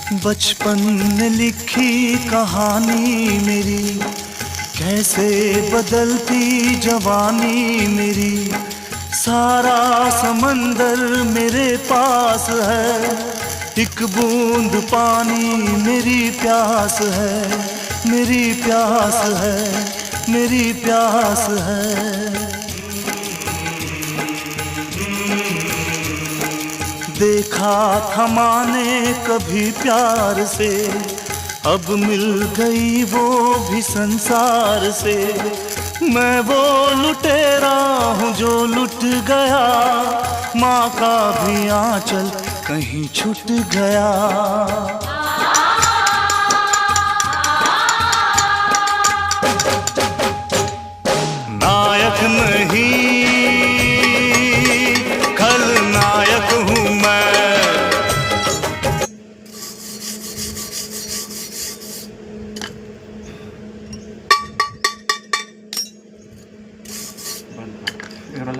बचपन में लिखी कहानी मेरी, कैसे बदलती जवानी मेरी। सारा समंदर मेरे पास है, एक बूंद पानी मेरी प्यास है, मेरी प्यास है, मेरी प्यास है। देखा था माने कभी प्यार से, अब मिल गई वो भी संसार से। मैं वो लुटेरा हूँ जो लुट गया, माँ का भी आंचल कहीं छूट गया। नायक नहीं खलनायक हूँ मैं। Pero